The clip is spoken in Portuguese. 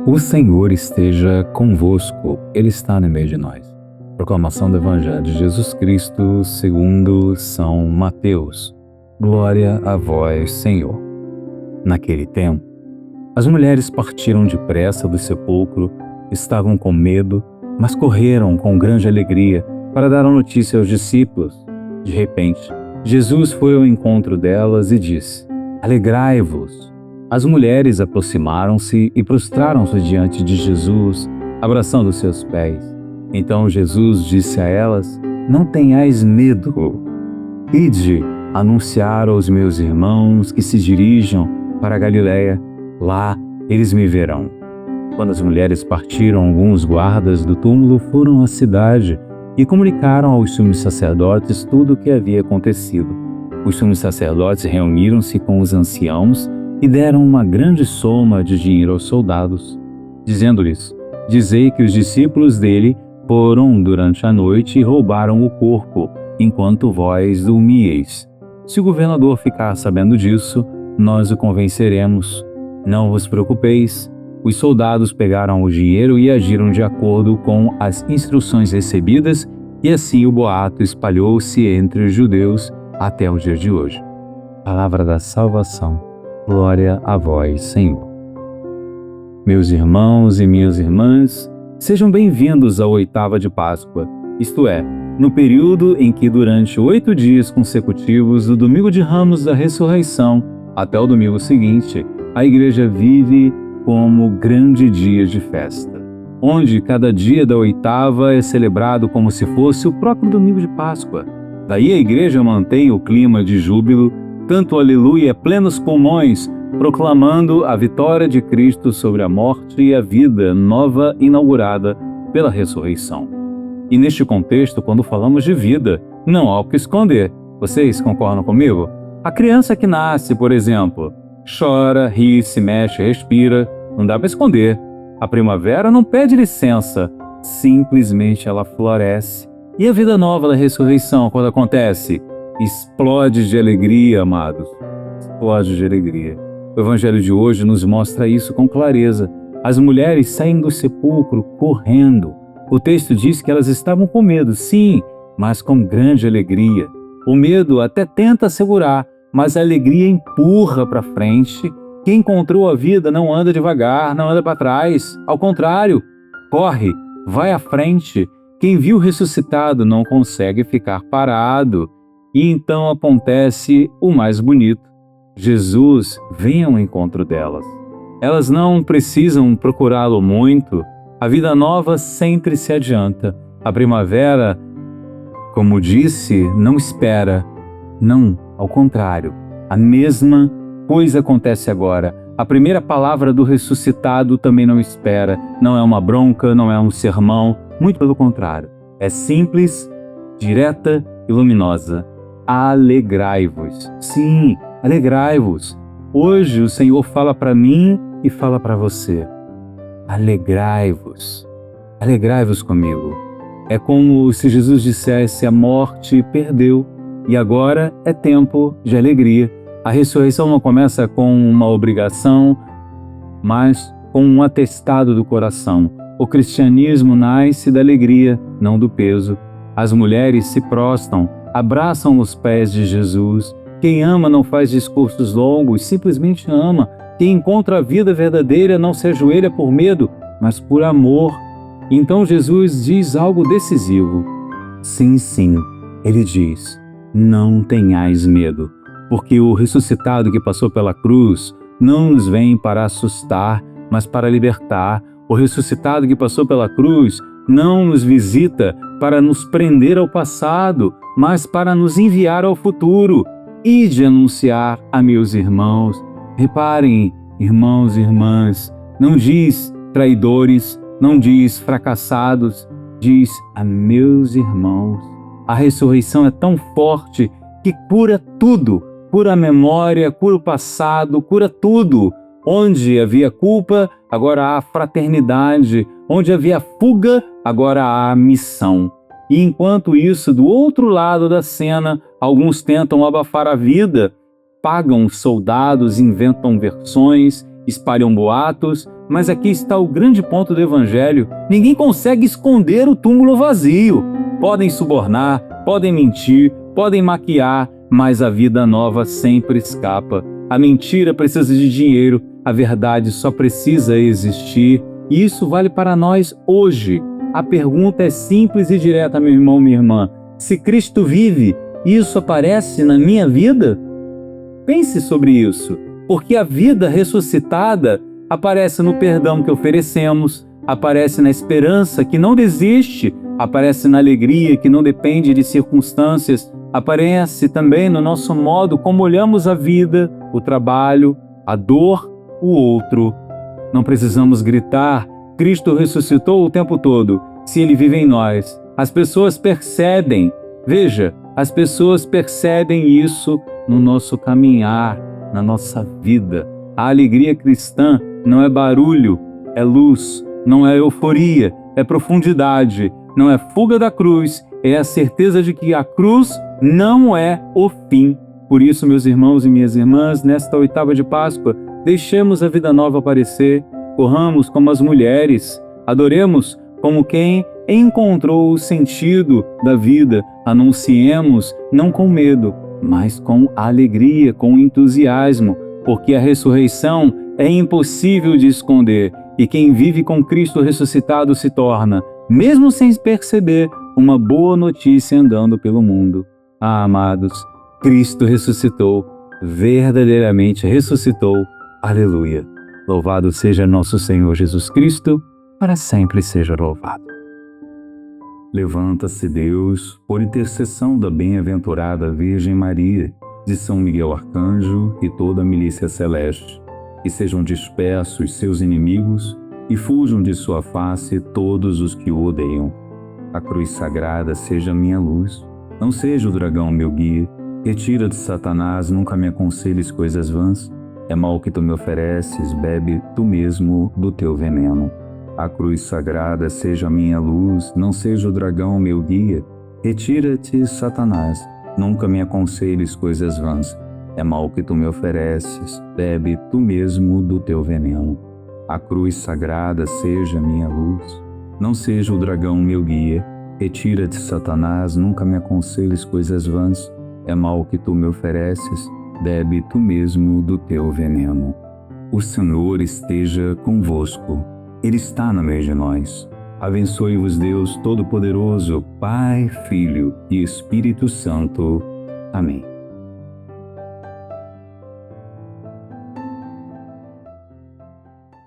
O Senhor esteja convosco, Ele está no meio de nós. Proclamação do Evangelho de Jesus Cristo segundo São Mateus. Glória a vós, Senhor. Naquele tempo, as mulheres partiram depressa do sepulcro, estavam com medo, mas correram com grande alegria para dar a notícia aos discípulos. De repente, Jesus foi ao encontro delas e disse: Alegrai-vos. As mulheres aproximaram-se e prostraram-se diante de Jesus, abraçando seus pés. Então Jesus disse a elas: Não tenhais medo. Ide anunciar aos meus irmãos que se dirijam para a Galiléia. Lá eles me verão. Quando as mulheres partiram, alguns guardas do túmulo foram à cidade e comunicaram aos sumos sacerdotes tudo o que havia acontecido. Os sumos sacerdotes reuniram-se com os anciãos e deram uma grande soma de dinheiro aos soldados, dizendo-lhes: Dizei que os discípulos dele foram durante a noite e roubaram o corpo, enquanto vós dormíeis. Se o governador ficar sabendo disso, nós o convenceremos. Não vos preocupeis. Os soldados pegaram o dinheiro e agiram de acordo com as instruções recebidas, e assim o boato espalhou-se entre os judeus até o dia de hoje. Palavra da salvação. Glória a vós, Senhor. Meus irmãos e minhas irmãs, sejam bem-vindos à oitava de Páscoa, isto é, no período em que durante 8 dias consecutivos, do domingo de Ramos da Ressurreição até o domingo seguinte, a Igreja vive como grande dia de festa, onde cada dia da oitava é celebrado como se fosse o próprio domingo de Páscoa. Daí a Igreja mantém o clima de júbilo, canto aleluia a plenos pulmões, proclamando a vitória de Cristo sobre a morte e a vida nova inaugurada pela ressurreição. E neste contexto, quando falamos de vida, não há o que esconder. Vocês concordam comigo? A criança que nasce, por exemplo, chora, ri, se mexe, respira, não dá para esconder. A primavera não pede licença, simplesmente ela floresce. E a vida nova da ressurreição, quando acontece? Explode de alegria, amados. Explode de alegria. O Evangelho de hoje nos mostra isso com clareza. As mulheres saem do sepulcro correndo. O texto diz que elas estavam com medo, sim, mas com grande alegria. O medo até tenta segurar, mas a alegria empurra para frente. Quem encontrou a vida não anda devagar, não anda para trás. Ao contrário, corre, vai à frente. Quem viu o ressuscitado não consegue ficar parado. E então acontece o mais bonito. Jesus vem ao encontro delas. Elas não precisam procurá-lo muito. A vida nova sempre se adianta. A primavera, como disse, não espera. Não, ao contrário. A mesma coisa acontece agora. A primeira palavra do ressuscitado também não espera. Não é uma bronca, não é um sermão. Muito pelo contrário. É simples, direta e luminosa. Alegrai-vos. Sim, alegrai-vos. Hoje o Senhor fala para mim e fala para você. Alegrai-vos. Alegrai-vos comigo. É como se Jesus dissesse: a morte perdeu e agora é tempo de alegria. A ressurreição não começa com uma obrigação, mas com um atestado do coração. O cristianismo nasce da alegria, não do peso. As mulheres se prostram, abraçam os pés de Jesus. Quem ama não faz discursos longos, simplesmente ama. Quem encontra a vida verdadeira não se ajoelha por medo, mas por amor. Então Jesus diz algo decisivo. Sim, sim, ele diz: não tenhais medo, porque o ressuscitado que passou pela cruz não nos vem para assustar, mas para libertar. O ressuscitado que passou pela cruz não nos visita para nos prender ao passado, mas para nos enviar ao futuro. Ide anunciar a meus irmãos. Reparem, irmãos e irmãs, não diz traidores, não diz fracassados, diz a meus irmãos. A ressurreição é tão forte que cura tudo, cura a memória, cura o passado, cura tudo. Onde havia culpa, agora há fraternidade. Onde havia fuga, agora há missão. E enquanto isso, do outro lado da cena, alguns tentam abafar a vida, pagam soldados, inventam versões, espalham boatos, Mas aqui está o grande ponto do Evangelho. Ninguém consegue esconder o túmulo vazio. Podem subornar, podem mentir, podem maquiar, mas a vida nova sempre escapa. A mentira precisa de dinheiro, a verdade só precisa existir. E isso vale para nós hoje. A pergunta é simples e direta, meu irmão, minha irmã. Se Cristo vive, isso aparece na minha vida? Pense sobre isso, porque a vida ressuscitada aparece no perdão que oferecemos, aparece na esperança que não desiste, aparece na alegria que não depende de circunstâncias, aparece também no nosso modo como olhamos a vida, o trabalho, a dor, o outro. Não precisamos gritar, Cristo ressuscitou o tempo todo, se Ele vive em nós. As pessoas percebem, veja, as pessoas percebem isso no nosso caminhar, na nossa vida. A alegria cristã não é barulho, é luz, não é euforia, é profundidade, não é fuga da cruz, é a certeza de que a cruz não é o fim. Por isso, meus irmãos e minhas irmãs, nesta oitava de Páscoa, deixemos a vida nova aparecer, corramos como as mulheres, adoremos como quem encontrou o sentido da vida, anunciemos não com medo, mas com alegria, com entusiasmo, porque a ressurreição é impossível de esconder e quem vive com Cristo ressuscitado se torna, mesmo sem perceber, uma boa notícia andando pelo mundo. Ah, amados, Cristo ressuscitou, verdadeiramente ressuscitou. Aleluia! Louvado seja nosso Senhor Jesus Cristo, para sempre seja louvado. Levanta-se, Deus, por intercessão da bem-aventurada Virgem Maria, de São Miguel Arcanjo e toda a milícia celeste, e sejam dispersos seus inimigos e fujam de sua face todos os que o odeiam. A cruz sagrada seja minha luz, não seja o dragão meu guia. Retira de Satanás, nunca me aconselhes coisas vãs. É mal que tu me ofereces, bebe tu mesmo do teu veneno. A cruz sagrada seja minha luz, não seja o dragão meu guia. Retira-te, Satanás, nunca me aconselhes coisas vãs. É mal que tu me ofereces, bebe tu mesmo do teu veneno. A cruz sagrada seja minha luz, não seja o dragão meu guia. Retira-te, Satanás, nunca me aconselhes coisas vãs. É mal que tu me ofereces, bebe tu mesmo do teu veneno. O Senhor esteja convosco. Ele está no meio de nós. Abençoe-vos Deus Todo-Poderoso, Pai, Filho e Espírito Santo. Amém.